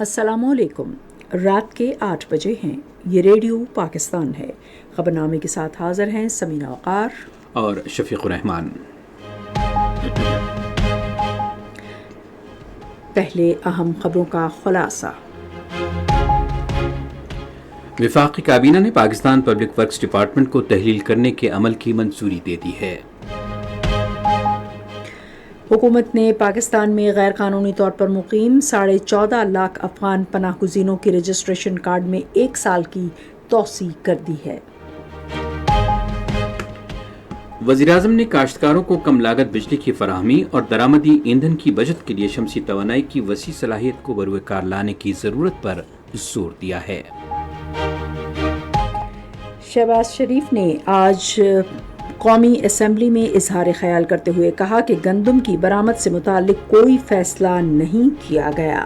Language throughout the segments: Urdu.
السلام علیکم۔ رات کے 8 بجے ہیں۔ یہ ریڈیو پاکستان ہے۔ خبرنامے کے ساتھ حاضر ہیں سمینہ وقار اور شفیق الرحمان۔ پہلے اہم خبروں کا خلاصہ۔ وفاقی کابینہ نے پاکستان پبلک ورکس ڈپارٹمنٹ کو تحلیل کرنے کے عمل کی منظوری دے دی ہے۔ حکومت نے پاکستان میں غیر قانونی طور پر مقیم 14.5 لاکھ افغان پناہ گزینوں کے رجسٹریشن کارڈ میں 1 سال کی توسیع کر دی ہے۔ وزیراعظم نے کاشتکاروں کو کم لاگت بجلی کی فراہمی اور درآمدی ایندھن کی بچت کے لیے شمسی توانائی کی وسیع صلاحیت کو بروئے کار لانے کی ضرورت پر زور دیا ہے۔ شہباز شریف نے آج قومی اسمبلی میں اظہار خیال کرتے ہوئے کہا کہ گندم کی برآمد سے متعلق کوئی فیصلہ نہیں کیا گیا۔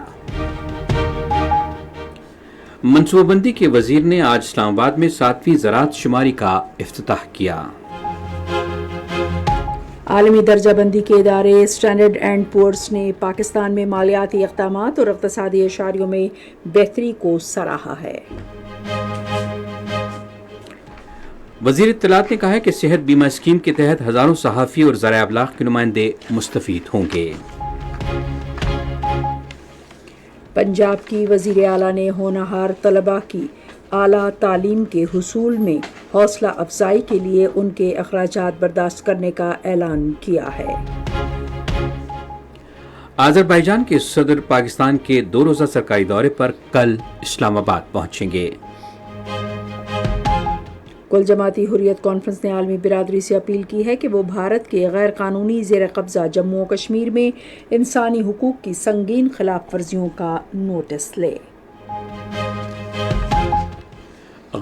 منصوبہ بندی کے وزیر نے آج اسلام آباد میں 7ویں زراعت شماری کا افتتاح کیا۔ عالمی درجہ بندی کے ادارے اسٹینڈرڈ اینڈ پورس نے پاکستان میں مالیاتی اقدامات اور اقتصادی اشاریوں میں بہتری کو سراہا ہے۔ وزیر اطلاعات نے کہا ہے کہ صحت بیمہ اسکیم کے تحت ہزاروں صحافی اور ذرائع ابلاغ کے نمائندے مستفید ہوں گے۔ پنجاب کی وزیر اعلیٰ نے ہونہار طلباء کی اعلیٰ تعلیم کے حصول میں حوصلہ افزائی کے لیے ان کے اخراجات برداشت کرنے کا اعلان کیا ہے۔ آذربائیجان کے صدر پاکستان کے 2 روزہ سرکاری دورے پر کل اسلام آباد پہنچیں گے۔ کل جماعتی حریت کانفرنس نے عالمی برادری سے اپیل کی ہے کہ وہ بھارت کے غیر قانونی زیر قبضہ جموں و کشمیر میں انسانی حقوق کی سنگین خلاف ورزیوں کا نوٹس لے۔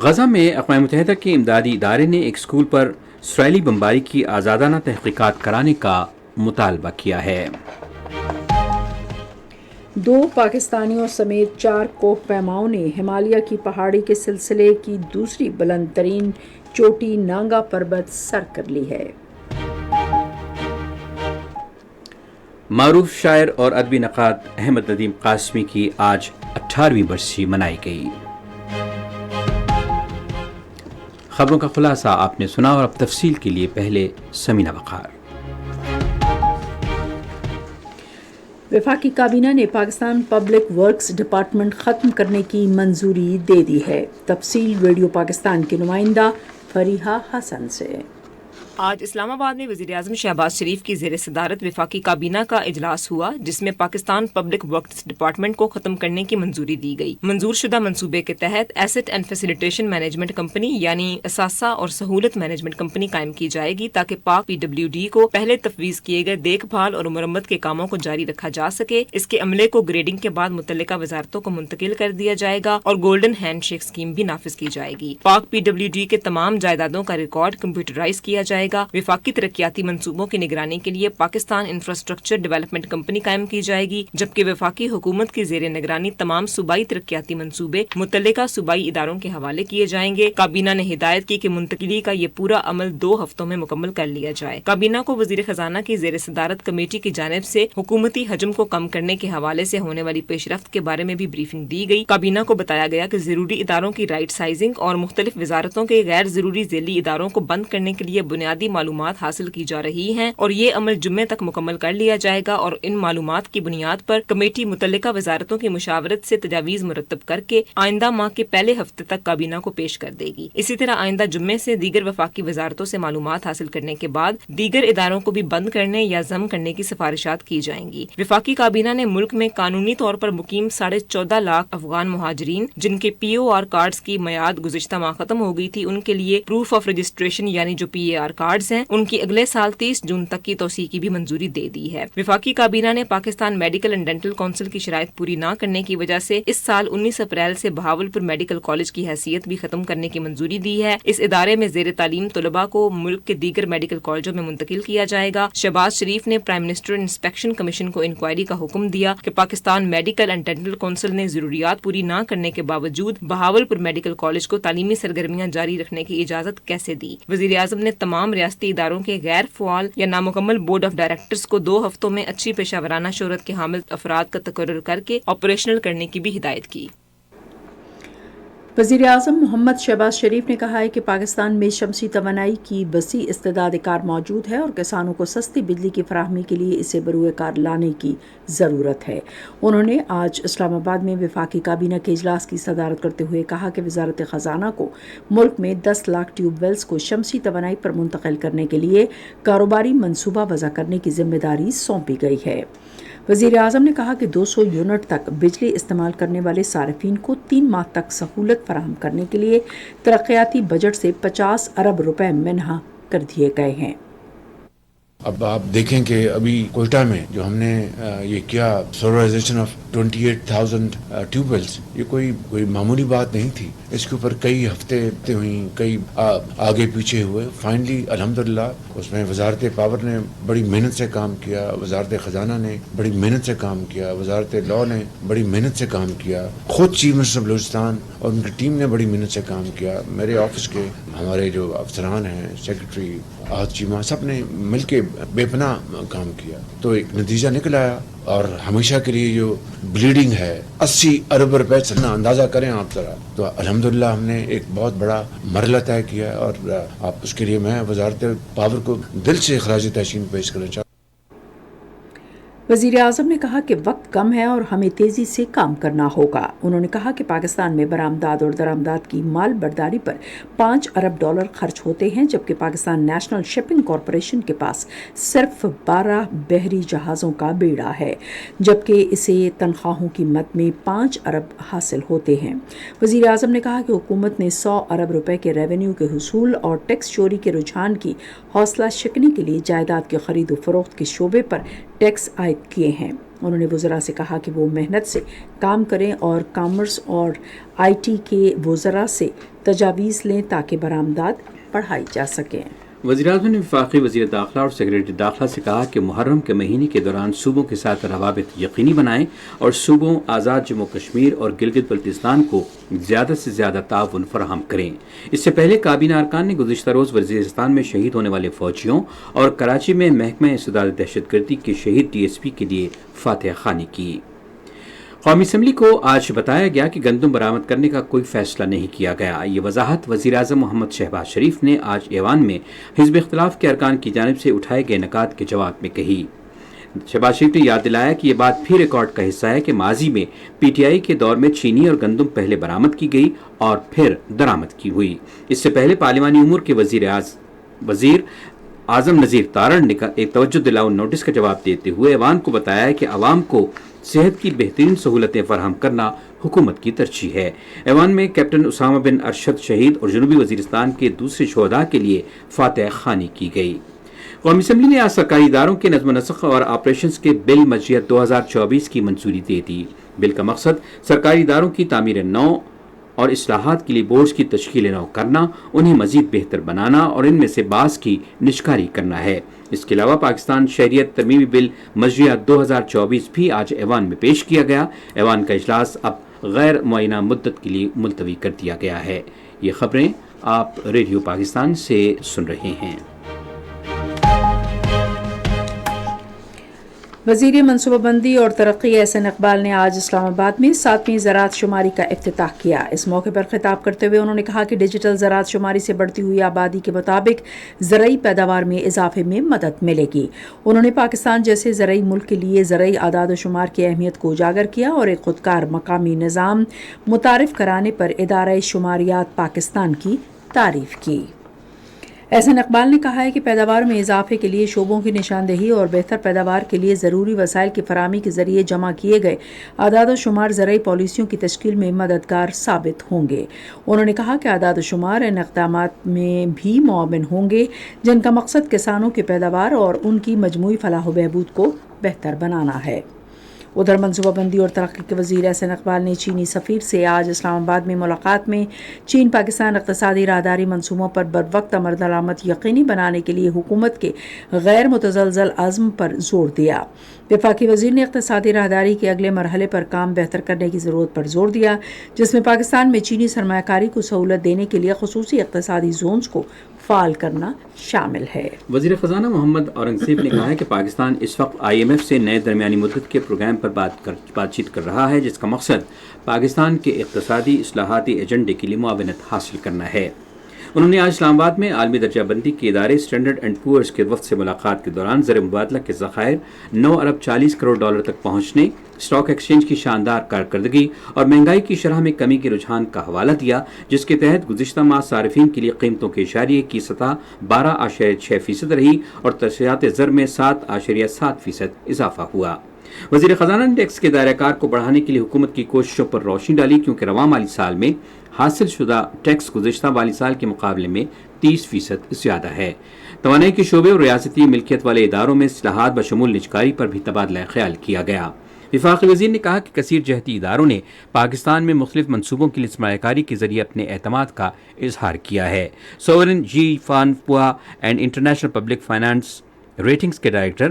غزہ میں اقوام متحدہ کے امدادی ادارے نے ایک اسکول پر اسرائیلی بمباری کی آزادانہ تحقیقات کرانے کا مطالبہ کیا ہے۔ 2 پاکستانیوں سمیت 4 کوہ پیماؤں نے ہمالیہ کی پہاڑی کے سلسلے کی دوسری بلند ترین چوٹی نانگا پربت سر کر لی ہے۔ معروف شاعر اور ادبی نقاد احمد ندیم قاسمی کی آج 18ویں برسی منائی گئی۔ خبروں کا خلاصہ آپ نے سنا، اور اب تفصیل کے لیے پہلے سمینہ وقار۔ وفاقی کابینہ نے پاکستان پبلک ورکس ڈپارٹمنٹ ختم کرنے کی منظوری دے دی ہے۔ تفصیل ریڈیو پاکستان کے نمائندہ فریحہ حسن سے۔ آج اسلام آباد میں وزیراعظم شہباز شریف کی زیر صدارت وفاقی کابینہ کا اجلاس ہوا، جس میں پاکستان پبلک ورکس ڈپارٹمنٹ کو ختم کرنے کی منظوری دی گئی۔ منظور شدہ منصوبے کے تحت asset and facilitation management company یعنی اثاثہ اور سہولت مینجمنٹ کمپنی قائم کی جائے گی، تاکہ پاک PWD کو پہلے تفویض کیے گئے دیکھ بھال اور مرمت کے کاموں کو جاری رکھا جا سکے۔ اس کے عملے کو گریڈنگ کے بعد متعلقہ وزارتوں کو منتقل کر دیا جائے گا اور گولڈن ہینڈ شیک اسکیم بھی نافذ کی جائے گی۔ پاک PWD کے تمام جائیدادوں کا ریکارڈ کمپیوٹرائز کیا جائے گا۔ وفاقی ترقیاتی منصوبوں کی نگرانی کے لیے پاکستان انفراسٹرکچر ڈیولپمنٹ کمپنی قائم کی جائے گی، جبکہ وفاقی حکومت کی زیر نگرانی تمام صوبائی ترقیاتی منصوبے متعلقہ صوبائی اداروں کے حوالے کیے جائیں گے۔ کابینہ نے ہدایت کی کہ منتقلی کا یہ پورا عمل 2 ہفتوں میں مکمل کر لیا جائے۔ کابینہ کو وزیر خزانہ کی زیر صدارت کمیٹی کی جانب سے حکومتی حجم کو کم کرنے کے حوالے سے ہونے والی پیش رفت کے بارے میں بھی بریفنگ دی گئی۔ کابینہ کو بتایا گیا کہ ضروری اداروں کی رائٹ سائزنگ اور مختلف وزارتوں کے غیر ضروری ذیلی اداروں کو بند کرنے کے لیے بنیادی معلومات حاصل کی جا رہی ہیں، اور یہ عمل جمعے تک مکمل کر لیا جائے گا، اور ان معلومات کی بنیاد پر کمیٹی متعلقہ وزارتوں کی مشاورت سے تجاویز مرتب کر کے آئندہ ماہ کے پہلے ہفتے تک کابینہ کو پیش کر دے گی۔ اسی طرح آئندہ جمعے سے دیگر وفاقی وزارتوں سے معلومات حاصل کرنے کے بعد دیگر اداروں کو بھی بند کرنے یا ضم کرنے کی سفارشات کی جائیں گی۔ وفاقی کابینہ نے ملک میں قانونی طور پر مقیم 14.5 لاکھ افغان مہاجرین جن کے POR کارڈز کی میعاد گزشتہ ماہ ختم ہو گئی تھی، ان کے لیے پروف آف رجسٹریشن یعنی جو PAR کارڈز ہیں، ان کی اگلے سال 30 جون تک کی توسیع کی بھی منظوری دے دی ہے۔ وفاقی کابینہ نے Pakistan medical and dental council کی شرائط پوری نہ کرنے کی وجہ سے اس سال 19 اپریل سے بہاولپور میڈیکل کالج کی حیثیت بھی ختم کرنے کی منظوری دی ہے۔ اس ادارے میں زیر تعلیم طلباء کو ملک کے دیگر میڈیکل کالجوں میں منتقل کیا جائے گا۔ شہباز شریف نے پرائم منسٹر انسپیکشن کمیشن کو انکوائری کا حکم دیا کہ Pakistan medical and dental council نے ضروریات پوری نہ کرنے کے باوجود بہاولپور میڈیکل کالج کو تعلیمی سرگرمیاں جاری رکھنے کی اجازت کیسے دی۔ وزیر اعظم نے تمام ریاستی اداروں کے غیر فعال یا نامکمل بورڈ آف ڈائریکٹرز کو 2 ہفتوں میں اچھی پیشہ ورانہ شہرت کے حامل افراد کا تقرر کر کے آپریشنل کرنے کی بھی ہدایت کی۔ وزیر اعظم محمد شہباز شریف نے کہا ہے کہ پاکستان میں شمسی توانائی کی وسیع استعداد کار موجود ہے اور کسانوں کو سستی بجلی کی فراہمی کے لیے اسے بروئے کار لانے کی ضرورت ہے۔ انہوں نے آج اسلام آباد میں وفاقی کابینہ کے اجلاس کی صدارت کرتے ہوئے کہا کہ وزارت خزانہ کو ملک میں 10 لاکھ ٹیوب ویلز کو شمسی توانائی پر منتقل کرنے کے لیے کاروباری منصوبہ وضع کرنے کی ذمہ داری سونپی گئی ہے۔ وزیر اعظم نے کہا کہ 200 یونٹ تک بجلی استعمال کرنے والے صارفین کو 3 ماہ تک سہولت فراہم کرنے کے لیے ترقیاتی بجٹ سے 50 ارب روپے منہا کر دیے گئے ہیں۔ اب آپ دیکھیں کہ ابھی کوئٹہ میں جو ہم نے یہ کیا سولرائزیشن آف 28,000 ٹیوب ویلز، یہ کوئی معمولی بات نہیں تھی۔ اس کے اوپر کئی ہفتے ہوئیں، کئی آگے پیچھے ہوئے۔ فائنلی الحمدللہ اس میں وزارت پاور نے بڑی محنت سے کام کیا، وزارت خزانہ نے بڑی محنت سے کام کیا، وزارت لاء نے بڑی محنت سے کام کیا، خود چیف منسٹر بلوچستان اور ان کی ٹیم نے بڑی محنت سے کام کیا، میرے آفس کے ہمارے جو افسران ہیں، سیکرٹری، آج چیمہ، سب نے مل کے بے پناہ کام کیا، تو ایک نتیجہ نکل آیا۔ اور ہمیشہ کے لیے جو بلیڈنگ ہے 80 ارب روپے چلنا، اندازہ کریں آپ ذرا، تو الحمدللہ ہم نے ایک بہت بڑا مرحلہ طے کیا، اور آپ اس کے لیے میں وزارت پاور کو دل سے خراج تحسین پیش کرنا چاہتا ہوں۔ وزیر اعظم نے کہا کہ وقت کم ہے اور ہمیں تیزی سے کام کرنا ہوگا۔ انہوں نے کہا کہ پاکستان میں برآمدات اور درآمدات کی مال برداری پر 5 ارب ڈالر خرچ ہوتے ہیں، جبکہ پاکستان نیشنل شپنگ کارپوریشن کے پاس صرف 12 بحری جہازوں کا بیڑا ہے، جبکہ اسے تنخواہوں کی مد میں 5 ارب حاصل ہوتے ہیں۔ وزیر اعظم نے کہا کہ حکومت نے 100 ارب روپے کے ریونیو کے حصول اور ٹیکس چوری کے رجحان کی حوصلہ شکنی کے لیے جائیداد کی خرید و فروخت کے شعبے پر ٹیکس عائد کیے ہیں۔ انہوں نے وزراء سے کہا کہ وہ محنت سے کام کریں اور کامرس اور آئی ٹی کے وزراء سے تجاویز لیں تاکہ برآمدات بڑھائی جا سکیں۔ وزیر اعظم نے وفاقی وزیر داخلہ اور سیکریٹری داخلہ سے کہا کہ محرم کے مہینے کے دوران صوبوں کے ساتھ روابط یقینی بنائیں اور صوبوں آزاد جموں کشمیر اور گلگت بلتستان کو زیادہ سے زیادہ تعاون فراہم کریں۔ اس سے پہلے کابینہ ارکان نے گزشتہ روز وزیرستان میں شہید ہونے والے فوجیوں اور کراچی میں محکمہ انسداد دہشت گردی کے شہید ڈی ایس پی کے لیے فاتحہ خوانی کی۔ قومی اسمبلی کو آج بتایا گیا کہ گندم برآمد کرنے کا کوئی فیصلہ نہیں کیا گیا۔ یہ وضاحت وزیر اعظم محمد شہباز شریف نے آج ایوان میں حزب اختلاف کے ارکان کی جانب سے اٹھائے گئے نکات کے جواب میں کہی۔ شہباز شریف نے یاد دلایا کہ یہ بات بھی ریکارڈ کا حصہ ہے کہ ماضی میں پی ٹی آئی کے دور میں چینی اور گندم پہلے برآمد کی گئی اور پھر درآمد کی ہوئی۔ اس سے پہلے پارلیمانی امور کے وزیر اعظم نذیر تارڑ نے ایک توجہ دلاؤ نوٹس کا جواب دیتے ہوئے ایوان کو بتایا کہ عوام کو صحت کی بہترین سہولتیں فراہم کرنا حکومت کی ترجیح ہے۔ ایوان میں کیپٹن اسامہ بن ارشد شہید اور جنوبی وزیرستان کے دوسرے شہداء کے لیے فاتحہ خوانی کی گئی۔ قومی اسمبلی نے آج سرکاری اداروں کے نظم و نسق اور آپریشنز کے بل مجریت 2024 کی منظوری دے دی۔ بل کا مقصد سرکاری اداروں کی تعمیر نو اور اصلاحات کے لیے بورڈز کی تشکیل نو کرنا، انہیں مزید بہتر بنانا اور ان میں سے بعض کی نشکاری کرنا ہے۔ اس کے علاوہ پاکستان شہریت ترمیمی بل مجریت 2024 بھی آج ایوان میں پیش کیا گیا۔ ایوان کا اجلاس اب غیر معینہ مدت کے لیے ملتوی کر دیا گیا ہے۔ یہ خبریں آپ ریڈیو پاکستان سے سن رہے ہیں۔ وزیر منصوبہ بندی اور ترقی احسن اقبال نے آج اسلام آباد میں 7ویں زراعت شماری کا افتتاح کیا۔ اس موقع پر خطاب کرتے ہوئے انہوں نے کہا کہ ڈیجیٹل زراعت شماری سے بڑھتی ہوئی آبادی کے مطابق زرعی پیداوار میں اضافے میں مدد ملے گی۔ انہوں نے پاکستان جیسے زرعی ملک کے لیے زرعی اعداد و شمار کی اہمیت کو اجاگر کیا اور ایک خودکار مقامی نظام متعارف کرانے پر ادارہ شماریات پاکستان کی تعریف کی۔ احسن اقبال نے کہا ہے کہ پیداوار میں اضافے کے لیے شعبوں کی نشاندہی اور بہتر پیداوار کے لیے ضروری وسائل کی فراہمی کے ذریعے جمع کیے گئے اعداد و شمار زرعی پالیسیوں کی تشکیل میں مددگار ثابت ہوں گے۔ انہوں نے کہا کہ اعداد و شمار ان اقدامات میں بھی معاون ہوں گے جن کا مقصد کسانوں کی پیداوار اور ان کی مجموعی فلاح و بہبود کو بہتر بنانا ہے۔ ادھر منصوبہ بندی اور ترقی کے وزیر احسن اقبال نے چینی سفیر سے آج اسلام آباد میں ملاقات میں چین پاکستان اقتصادی راہداری منصوبوں پر بروقت عمل درآمد یقینی بنانے کے لیے حکومت کے غیر متزلزل عزم پر زور دیا۔ وفاقی وزیر نے اقتصادی راہداری کے اگلے مرحلے پر کام بہتر کرنے کی ضرورت پر زور دیا، جس میں پاکستان میں چینی سرمایہ کاری کو سہولت دینے کے لیے خصوصی اقتصادی زونز کو فعال کرنا شامل ہے۔ وزیر خزانہ محمد اورنگزیب نے کہا ہے کہ پاکستان اس وقت IMF سے نئے درمیانی مدت کے پروگرام پر بات چیت کر رہا ہے، جس کا مقصد پاکستان کے اقتصادی اصلاحاتی ایجنڈے کے لیے معاونت حاصل کرنا ہے۔ انہوں نے آج اسلام آباد میں عالمی درجہ بندی کے ادارے اسٹینڈرڈ اینڈ پورز کے وفد سے ملاقات کے دوران زر مبادلہ کے ذخائر 9 ارب 40 کروڑ ڈالر تک پہنچنے، اسٹاک ایکسچینج کی شاندار کارکردگی اور مہنگائی کی شرح میں کمی کے رجحان کا حوالہ دیا، جس کے تحت گزشتہ ماہ صارفین کے لیے قیمتوں کے اشاریے کی سطح 12.6% رہی اور ترسیلات زر میں 7.7% اضافہ ہوا۔ وزیر خزانہ نے ٹیکس کے دائرہ کار کو بڑھانے کے لیے حکومت کی کوششوں پر روشنی ڈالی، کیونکہ رواں مالی سال میں حاصل شدہ ٹیکس گزشتہ مالی سال کے مقابلے میں 30% زیادہ ہے۔ توانائی کے شعبے اور ریاستی ملکیت والے اداروں میں اصلاحات بشمول نجکاری پر بھی تبادلہ خیال کیا گیا۔ وفاقی وزیر نے کہا کہ کثیر جہتی اداروں نے پاکستان میں مختلف منصوبوں کے لیے سرمایہ کاری کے ذریعے اپنے اعتماد کا اظہار کیا ہے۔ سوورن جی فانفوا and international public finance ratings کے ڈائریکٹر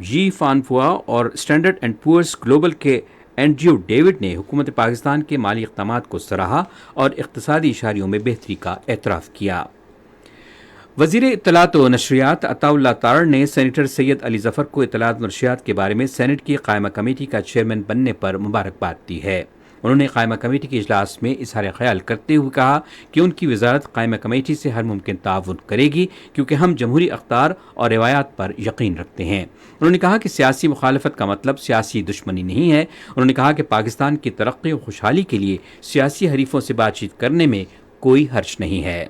جی فانفوا اور اسٹینڈرڈ اینڈ پورز گلوبل کے اینڈریو ڈیوڈ نے حکومت پاکستان کے مالی اقدامات کو سراہا اور اقتصادی اشاریوں میں بہتری کا اعتراف کیا۔ وزیر اطلاعات و نشریات عطا اللہ تارڑ نے سینیٹر سید علی ظفر کو اطلاعات و نشریات کے بارے میں سینٹ کی قائمہ کمیٹی کا چیئرمین بننے پر مبارکباد دی ہے۔ انہوں نے قائمہ کمیٹی کے اجلاس میں اظہار خیال کرتے ہوئے کہا کہ ان کی وزارت قائمہ کمیٹی سے ہر ممکن تعاون کرے گی، کیونکہ ہم جمہوری اقدار اور روایات پر یقین رکھتے ہیں۔ انہوں نے کہا کہ سیاسی مخالفت کا مطلب سیاسی دشمنی نہیں ہے۔ انہوں نے کہا کہ پاکستان کی ترقی اور خوشحالی کے لیے سیاسی حریفوں سے بات چیت کرنے میں کوئی حرج نہیں ہے۔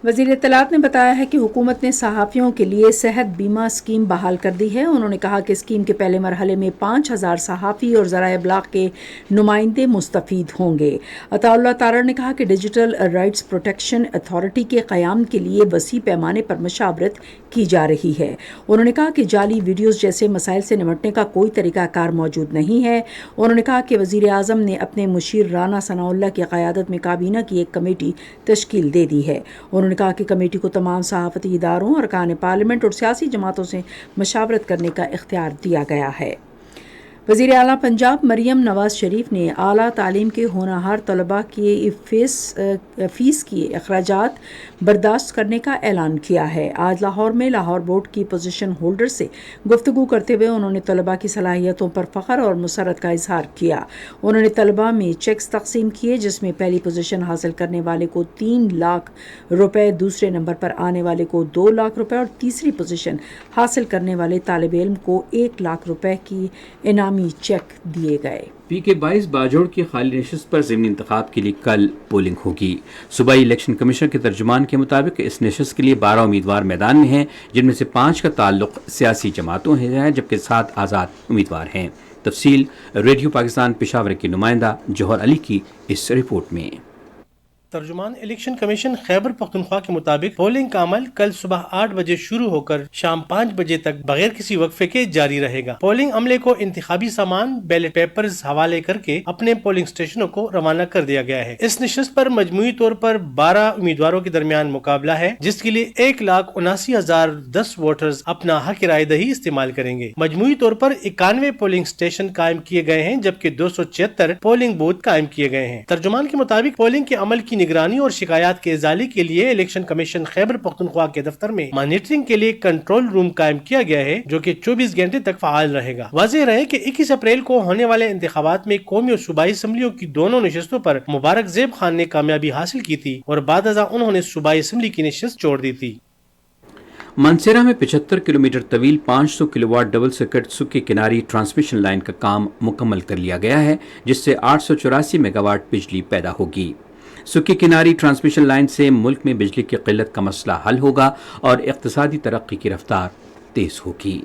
وزیر اطلاعات نے بتایا ہے کہ حکومت نے صحافیوں کے لیے صحت بیمہ اسکیم بحال کر دی ہے۔ انہوں نے کہا کہ اسکیم کے پہلے مرحلے میں 5000 صحافی اور ذرائع ابلاغ کے نمائندے مستفید ہوں گے۔ عطا اللہ تارڑ نے کہا کہ ڈیجیٹل رائٹس پروٹیکشن اتھارٹی کے قیام کے لیے وسیع پیمانے پر مشاورت کی جا رہی ہے۔ انہوں نے کہا کہ جعلی ویڈیوز جیسے مسائل سے نمٹنے کا کوئی طریقہ کار موجود نہیں ہے۔ انہوں نے کہا کہ وزیر اعظم نے اپنے مشیر رانا ثناء اللہ کی قیادت میں کابینہ کی ایک کمیٹی تشکیل دے دی ہے۔ انہوں نے کہا کہ کمیٹی کو تمام صحافتی اداروں، ارکان پارلیمنٹ اور سیاسی جماعتوں سے مشاورت کرنے کا اختیار دیا گیا ہے۔ وزیر اعلیٰ پنجاب مریم نواز شریف نے اعلیٰ تعلیم کے ہونہار طلباء کے فیس کی اخراجات برداشت کرنے کا اعلان کیا ہے۔ آج لاہور میں لاہور بورڈ کی پوزیشن ہولڈر سے گفتگو کرتے ہوئے انہوں نے طلباء کی صلاحیتوں پر فخر اور مسرت کا اظہار کیا۔ انہوں نے طلباء میں چیکس تقسیم کیے، جس میں پہلی پوزیشن حاصل کرنے والے کو 3 لاکھ روپے، دوسرے نمبر پر آنے والے کو 2 لاکھ روپے اور تیسری پوزیشن حاصل کرنے والے طالب علم کو 1 لاکھ روپے کی انعامی چیک دیے گئے۔ PK-22 باجوڑ کی خالی نشست پر ضمنی انتخاب کے لیے کل پولنگ ہوگی۔ صوبائی الیکشن کمیشن کے ترجمان کے مطابق اس نشست کے لیے 12 امیدوار میدان میں ہیں، جن میں سے 5 کا تعلق سیاسی جماعتوں سے ہے، جبکہ 7 آزاد امیدوار ہیں۔ تفصیل ریڈیو پاکستان پشاور کے نمائندہ جوہر علی کی اس رپورٹ میں۔ ترجمان الیکشن کمیشن خیبر پختونخوا کے مطابق پولنگ کا عمل کل صبح 8 بجے شروع ہو کر شام 5 بجے تک بغیر کسی وقفے کے جاری رہے گا۔ پولنگ عملے کو انتخابی سامان، بیلٹ پیپرز حوالے کر کے اپنے پولنگ سٹیشنوں کو روانہ کر دیا گیا ہے۔ اس نشست پر مجموعی طور پر 12 امیدواروں کے درمیان مقابلہ ہے، جس کے لیے 1,79,010 ووٹرز اپنا حق رائے دہی استعمال کریں گے۔ مجموعی طور پر 91 پولنگ سٹیشن قائم کیے گئے ہیں، جبکہ 276 پولنگ بوتھ قائم کیے گئے ہیں۔ ترجمان کے مطابق پولنگ کے عمل کی نگرانی اور شکایات کے ازالے کے لیے الیکشن کمیشن خیبر پختونخوا کے دفتر میں مانیٹرنگ کے لیے کنٹرول روم قائم کیا گیا ہے، جو کہ 24 گھنٹے تک فعال رہے گا۔ واضح رہے کہ 21 اپریل کو ہونے والے انتخابات میں قومی اور صوبائی اسمبلیوں کی دونوں نشستوں پر مبارک زیب خان نے کامیابی حاصل کی تھی اور بعد ازاں انہوں نے صوبائی اسمبلی کی نشست چھوڑ دی تھی۔ منسیرہ میں 75 کلومیٹر طویل 500 کلو واٹ ڈبل سرکٹ سکی کناری ٹرانسمیشن لائن کا کام مکمل کر لیا گیا ہے، جس سے 884 میگا واٹ بجلی پیدا ہوگی۔ سکی کناری ٹرانسمیشن لائن سے ملک میں بجلی کی قلت کا مسئلہ حل ہوگا اور اقتصادی ترقی کی رفتار تیز ہوگی۔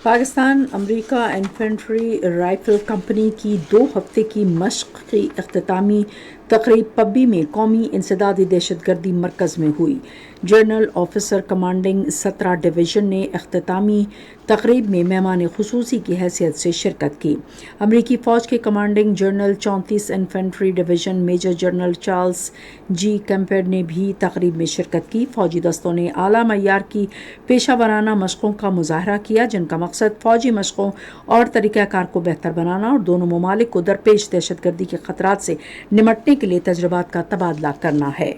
پاکستان امریکہ انفینٹری رائفل کمپنی کی 2 ہفتے کی مشق کی اختتامی تقریب پبی میں قومی انسدادی دہشت گردی مرکز میں ہوئی۔ جنرل آفیسر کمانڈنگ 17 ڈویژن نے اختتامی تقریب میں مہمان خصوصی کی حیثیت سے شرکت کی۔ امریکی فوج کے commanding general 34 infantry division major general Charles G Kemper نے بھی تقریب میں شرکت کی۔ فوجی دستوں نے اعلیٰ معیار کی پیشہ ورانہ مشقوں کا مظاہرہ کیا، جن کا مقصد فوجی مشقوں اور طریقہ کار کو بہتر بنانا اور دونوں ممالک کو درپیش دہشت گردی کے خطرات سے نمٹنے کے لیے تجربات کا تبادلہ کرنا ہے۔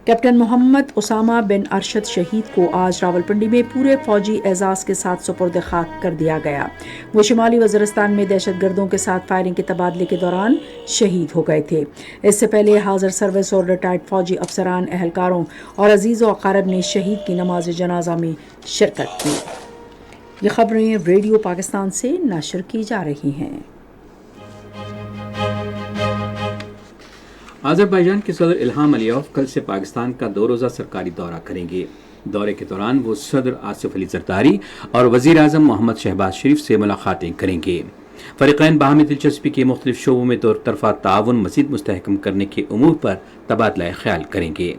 کیپٹن محمد اسامہ بن ارشد شہید کو آج راولپنڈی میں پورے فوجی اعزاز کے ساتھ سپرد خاک کر دیا گیا۔ وہ شمالی وزیرستان میں دہشت گردوں کے ساتھ فائرنگ کے تبادلے کے دوران شہید ہو گئے تھے۔ اس سے پہلے حاضر سروس اور ریٹائرڈ فوجی افسران، اہلکاروں اور عزیز و اقارب نے شہید کی نماز جنازہ میں شرکت کی۔ یہ خبریں ریڈیو پاکستان سے نشر کی جا رہی ہیں۔ آذربائیجان کے صدر الہام علیوف کل سے پاکستان کا 2 روزہ سرکاری دورہ کریں گے۔ دورے کے دوران وہ صدر آصف علی زرداری اور وزیر اعظم محمد شہباز شریف سے ملاقاتیں کریں گے۔ فریقین باہمی دلچسپی کے مختلف شعبوں میں دو طرفہ تعاون مزید مستحکم کرنے کے امور پر تبادلہ خیال کریں گے۔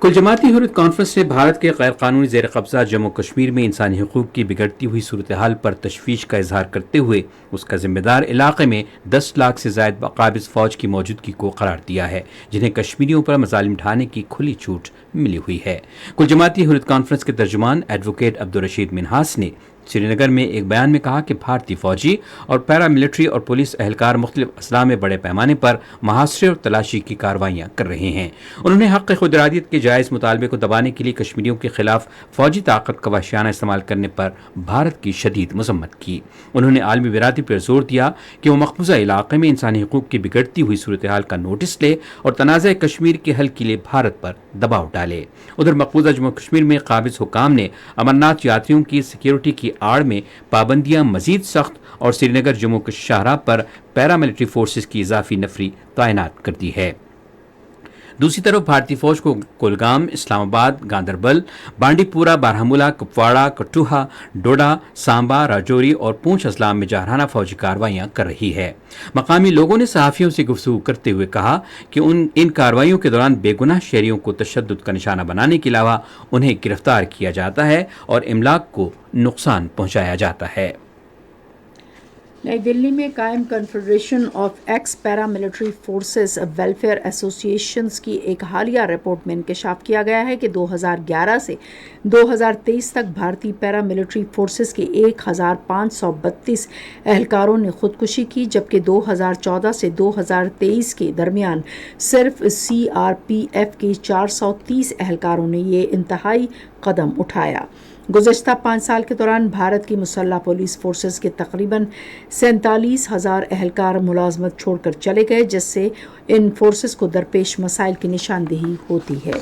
کل جماعتی حریت کانفرنس نے بھارت کے غیر قانونی زیر قبضہ جموں کشمیر میں انسانی حقوق کی بگڑتی ہوئی صورتحال پر تشویش کا اظہار کرتے ہوئے اس کا ذمہ دار علاقے میں 10 لاکھ سے زائد قابض فوج کی موجودگی کو قرار دیا ہے، جنہیں کشمیریوں پر مظالم ڈھانے کی کھلی چھوٹ ملی ہوئی ہے۔ کل جماعتی حریت کانفرنس کے ترجمان ایڈوکیٹ عبدالرشید منہاس نے سری نگر میں ایک بیان میں کہا کہ بھارتی فوجی اور پیراملٹری اور پولیس اہلکار مختلف اضلاع میں بڑے پیمانے پر محاصرے اور تلاشی کی کارروائیاں کر رہے ہیں۔ انہوں نے حق خود ارادیت کے جائز مطالبے کو دبانے کے لیے کشمیریوں کے خلاف فوجی طاقت کا وحشیانہ استعمال کرنے پر بھارت کی شدید مذمت کی۔ انہوں نے عالمی برادری پر زور دیا کہ وہ مقبوضہ علاقے میں انسانی حقوق کی بگڑتی ہوئی صورتحال کا نوٹس لے اور تنازع کشمیر کے حل کے لیے بھارت پر دباؤ ڈالے۔ ادھر مقبوضہ جموں کشمیر میں قابض حکام نے امرناتھ یاتریوں کی سیکیورٹی کی آڑ میں پابندیاں مزید سخت اور سری نگر جموں کے شاہراہ پر پیراملٹری فورسز کی اضافی نفری تعینات کر دی ہے۔ دوسری طرف بھارتی فوج کو کولگام، اسلام آباد، گاندربل، بانڈی پورہ، بارہمولہ، کپواڑہ، کٹھوعہ، ڈوڈا، سامبا، راجوری اور پونچھ اضلاع میں جارحانہ فوجی کارروائیاں کر رہی ہے۔ مقامی لوگوں نے صحافیوں سے گفتگو کرتے ہوئے کہا کہ ان کارروائیوں کے دوران بے گناہ شہریوں کو تشدد کا نشانہ بنانے کے علاوہ انہیں گرفتار کیا جاتا ہے اور املاک کو نقصان پہنچایا جاتا ہے۔ نئی دلی میں قائم confederation of x paramilitary forces welfare ایسوسی ایشنز کی ایک حالیہ رپورٹ میں انکشاف کیا گیا ہے کہ 2011 سے 2023 تک بھارتی پیراملٹری فورسز کے 1532 اہلکاروں نے خودکشی کی، جبکہ 2014 سے 2023 کے درمیان صرف CRPF کے 430 اہلکاروں نے یہ انتہائی قدم اٹھایا۔ گزشتہ 5 سال کے دوران بھارت کی مسلح پولیس فورسز کے تقریباً 47,000 اہلکار ملازمت چھوڑ کر چلے گئے، جس سے ان فورسز کو درپیش مسائل کی نشاندہی ہوتی ہے۔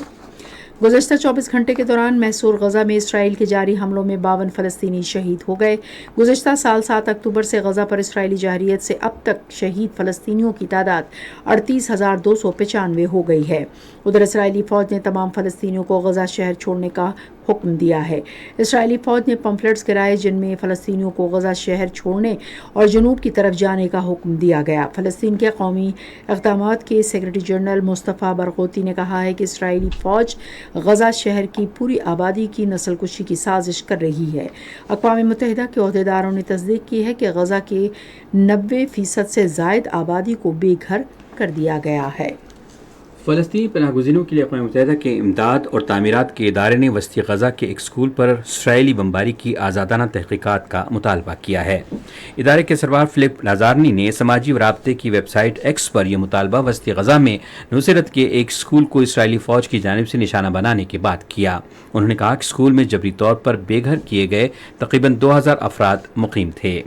گزشتہ 24 گھنٹے کے دوران محصور غزہ میں اسرائیل کے جاری حملوں میں 52 فلسطینی شہید ہو گئے۔ گزشتہ سال 7 اکتوبر سے غزہ پر اسرائیلی جارحیت سے اب تک شہید فلسطینیوں کی تعداد 38,295 ہو گئی ہے۔ ادھر اسرائیلی فوج نے تمام فلسطینیوں کو غزہ شہر چھوڑنے کا حکم دیا ہے۔ اسرائیلی فوج نے پمفلٹس گرائے جن میں فلسطینیوں کو غزہ شہر چھوڑنے اور جنوب کی طرف جانے کا حکم دیا گیا۔ فلسطین کے قومی اقدامات کے سیکرٹری جنرل مصطفیٰ برغوثی نے کہا ہے کہ اسرائیلی فوج غزہ شہر کی پوری آبادی کی نسل کشی کی سازش کر رہی ہے۔ اقوام متحدہ کے عہدیداروں نے تصدیق کی ہے کہ غزہ کے 90% سے زائد آبادی کو بے گھر کر دیا گیا ہے۔ فلسطینی پناہ گزینوں کے لیے اقوام متحدہ کے امداد اور تعمیرات کے ادارے نے وسطی غزہ کے ایک اسکول پر اسرائیلی بمباری کی آزادانہ تحقیقات کا مطالبہ کیا ہے۔ ادارے کے سربراہ فلپ لازارنی نے سماجی رابطے کی ویب سائٹ ایکس پر یہ مطالبہ وسطی غزہ میں نصرت کے ایک اسکول کو اسرائیلی فوج کی جانب سے نشانہ بنانے کے بعد کیا۔ انہوں نے کہا کہ اسکول میں جبری طور پر بے گھر کیے گئے تقریباً 2000 افراد مقیم تھے۔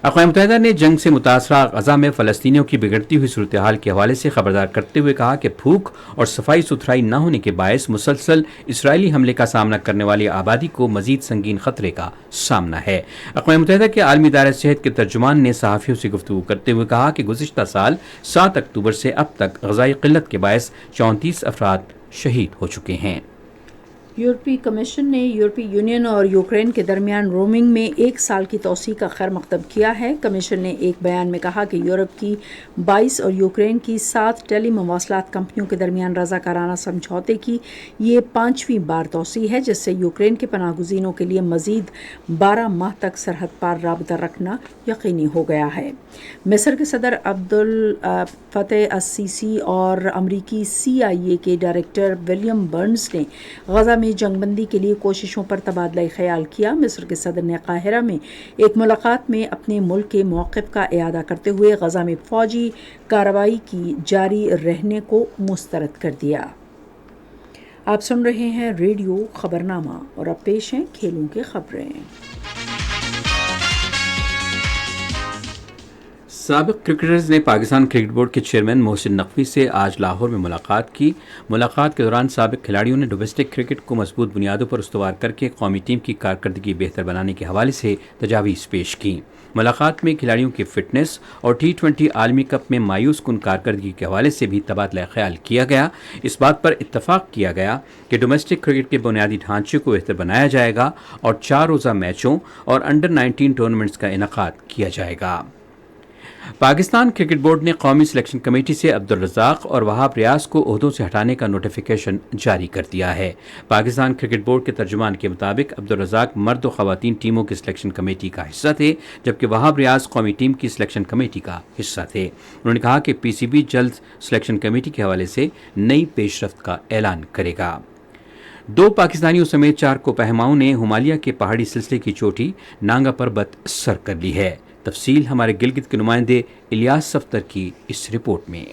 اقوام متحدہ نے جنگ سے متاثرہ غزہ میں فلسطینیوں کی بگڑتی ہوئی صورتحال کے حوالے سے خبردار کرتے ہوئے کہا کہ بھوک اور صفائی ستھرائی نہ ہونے کے باعث مسلسل اسرائیلی حملے کا سامنا کرنے والی آبادی کو مزید سنگین خطرے کا سامنا ہے۔ اقوام متحدہ کے عالمی ادارہ صحت کے ترجمان نے صحافیوں سے گفتگو کرتے ہوئے کہا کہ گزشتہ سال 7 اکتوبر سے اب تک غذائی قلت کے باعث 34 افراد شہید ہو چکے ہیں۔ یورپی کمیشن نے یورپی یونین اور یوکرین کے درمیان رومنگ میں 1 سال کی توسیع کا خیر مقدم کیا ہے۔ کمیشن نے ایک بیان میں کہا کہ یورپ کی 22 اور یوکرین کی 7 ٹیلی مواصلات کمپنیوں کے درمیان رضاکارانہ سمجھوتے کی یہ 5ویں بار توسیع ہے، جس سے یوکرین کے پناہ گزینوں کے لیے مزید 12 ماہ تک سرحد پار رابطہ رکھنا یقینی ہو گیا ہے۔ مصر کے صدر عبدالفتح السیسی اور امریکی CIA کے ڈائریکٹر ولیم برنز نے غزہ میں جنگ بندی کے لیے کوششوں پر تبادلہ خیال کیا۔ مصر کے صدر نے قاہرہ میں ایک ملاقات میں اپنے ملک کے موقف کا اعادہ کرتے ہوئے غزہ میں فوجی کارروائی کی جاری رہنے کو مسترد کر دیا۔ آپ سن رہے ہیں ریڈیو خبرنامہ اور اب پیش ہیں کھیلوں کی خبریں۔ سابق کرکٹرز نے پاکستان کرکٹ بورڈ کے چیئرمین محسن نقوی سے آج لاہور میں ملاقات کی۔ ملاقات کے دوران سابق کھلاڑیوں نے ڈومیسٹک کرکٹ کو مضبوط بنیادوں پر استوار کر کے قومی ٹیم کی کارکردگی بہتر بنانے کے حوالے سے تجاویز پیش کی۔ ملاقات میں کھلاڑیوں کی فٹنس اور T20 عالمی کپ میں مایوس کن کارکردگی کے حوالے سے بھی تبادلہ خیال کیا گیا۔ اس بات پر اتفاق کیا گیا کہ ڈومیسٹک کرکٹ کے بنیادی ڈھانچے کو بہتر بنایا جائے گا اور 4 روزہ میچوں اور انڈر-19 ٹورنامنٹس کا انعقاد کیا جائے گا۔ پاکستان کرکٹ بورڈ نے قومی سلیکشن کمیٹی سے عبدالرزاق اور وہاب ریاض کو عہدوں سے ہٹانے کا نوٹیفیکیشن جاری کر دیا ہے۔ پاکستان کرکٹ بورڈ کے ترجمان کے مطابق عبدالرزاق مرد و خواتین ٹیموں کی سلیکشن کمیٹی کا حصہ تھے، جبکہ وہاب ریاض قومی ٹیم کی سلیکشن کمیٹی کا حصہ تھے۔ انہوں نے کہا کہ PCB جلد سلیکشن کمیٹی کے حوالے سے نئی پیش رفت کا اعلان کرے گا۔ 2 پاکستانیوں سمیت 4 کوپہماؤں نے ہمالیہ کے پہاڑی سلسلے کی چوٹی نانگا پربت سر کر لی ہے۔ تفصیل ہمارے گلگت کے نمائندے الیاس صفدر کی اس رپورٹ میں۔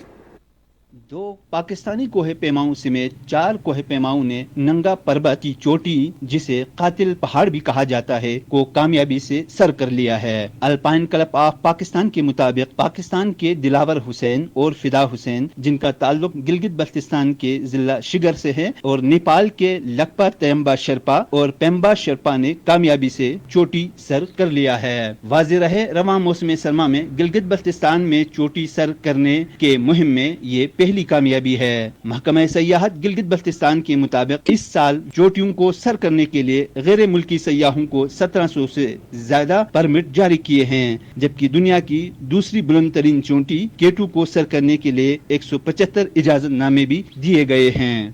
2 پاکستانی کوہ پیماؤں سمیت 4 کوہ پیماؤں نے ننگا پربت کی چوٹی، جسے قاتل پہاڑ بھی کہا جاتا ہے، کو کامیابی سے سر کر لیا ہے۔ الپائن کلب آف پاکستان کے مطابق پاکستان کے دلاور حسین اور فدا حسین، جن کا تعلق گلگت بلتستان کے ضلع شگر سے ہے، اور نیپال کے لکپا تیمبا شرپا اور پیمبا شرپا نے کامیابی سے چوٹی سر کر لیا ہے۔ واضح رہے، رواں موسم سرما میں گلگت بلتستان میں چوٹی سر کرنے کے مہم میں یہ پہلی کامیابی ہے۔ محکمہ سیاحت گلگت بلتستان کے مطابق اس سال چوٹیوں کو سر کرنے کے لیے غیر ملکی سیاحوں کو 1700 سے زیادہ پرمٹ جاری کیے ہیں، جبکہ دنیا کی دوسری بلند ترین چوٹی K2 کو سر کرنے کے لیے 175 اجازت نامے بھی دیے گئے ہیں۔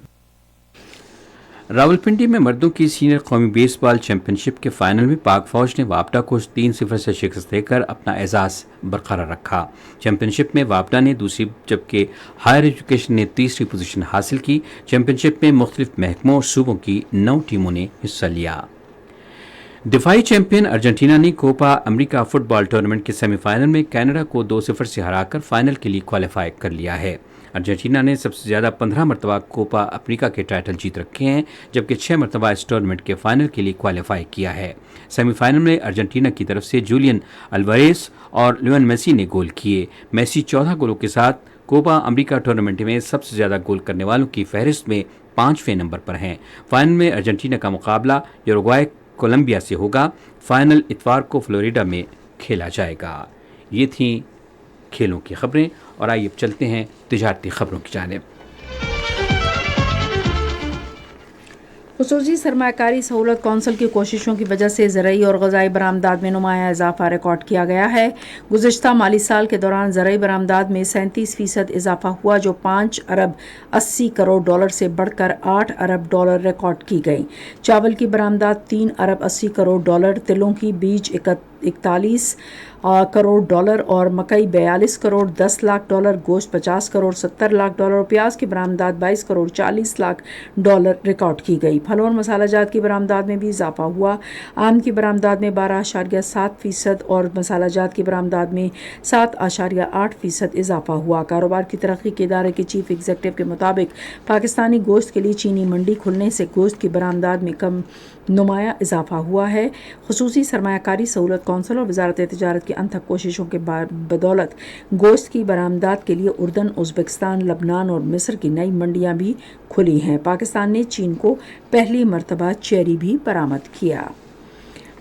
راولپنڈی میں مردوں کی سینئر قومی بیس بال چیمپئن شپ کے فائنل میں پاک فوج نے واپڈا کو 3-0 سے شکست دے کر اپنا اعزاز برقرار رکھا۔ چیمپئن شپ میں واپڈا نے دوسری جبکہ ہائر ایجوکیشن نے تیسری پوزیشن حاصل کی۔ چیمپئن شپ میں مختلف محکموں اور صوبوں کی 9 ٹیموں نے حصہ لیا۔ دفاعی چیمپئن ارجنٹینا نے کوپا امریکہ فٹ بال ٹورنامنٹ کے سیمی فائنل میں کینیڈا کو 2-0 سے ہرا کر فائنل کے لیے کوالیفائی کر لیا ہے۔ ارجنٹینا نے سب سے زیادہ 15 مرتبہ کوپا امریکہ کے ٹائٹل جیت رکھے ہیں، جبکہ 6 مرتبہ اس ٹورنامنٹ کے فائنل کے لیے کوالیفائی کیا ہے۔ سیمی فائنل میں ارجنٹینا کی طرف سے جولین الواریز اور لیون میسی نے گول کیے۔ میسی 14 گولوں کے ساتھ کوپا امریکہ ٹورنامنٹ میں سب سے زیادہ گول کرنے والوں کی فہرست میں 5ویں نمبر پر ہیں۔ فائنل میں ارجنٹینا کا مقابلہ یوروگوائے کولمبیا سے ہوگا۔ فائنل اتوار کو فلوریڈا میں کھیلا جائے گا۔ یہ تھیں کھیلوں کی خبریں، اور آئیے اب چلتے ہیں تجارتی خبروں کی جانب۔ خصوصی سرمایہ کاری سہولت کونسل کی کوششوں کی وجہ سے زرعی اور غذائی برآمدات میں نمایاں اضافہ ریکارڈ کیا گیا ہے۔ گزشتہ مالی سال کے دوران زرعی برآمدات میں 37% اضافہ ہوا، جو $5 ارب 80 کروڑ سے بڑھ کر $8 ارب ریکارڈ کی گئی۔ چاول کی برآمدات $3 ارب 80 کروڑ، تلوں کی بیج 41 کروڑ اور مکئی 42 کروڑ 10 لاکھ ڈالر، گوشت 50 کروڑ 70 لاکھ ڈالر اور پیاز کی برآمدات 22 کروڑ 40 لاکھ ڈالر ریکارڈ کی گئی۔ پھلوں اور مسالہ جات کی برآمدات میں بھی اضافہ ہوا۔ آم کی برآمدات میں 12.7% اور مسالہ جات کی برآمدات میں 7.8% اضافہ ہوا۔ کاروبار کی ترقی کے ادارے کے چیف ایگزیکٹو کے مطابق پاکستانی گوشت کے لیے چینی منڈی کھلنے سے گوشت کی برآمدات میں نمایاں اضافہ ہوا ہے۔ خصوصی سرمایہ کاری سہولت کونسل اور وزارت تجارت کی انتھک کوششوں کے بدولت گوشت کی برآمدات کے لیے اردن، ازبکستان، لبنان اور مصر کی نئی منڈیاں بھی کھلی ہیں۔ پاکستان نے چین کو پہلی مرتبہ چیری بھی برآمد کیا۔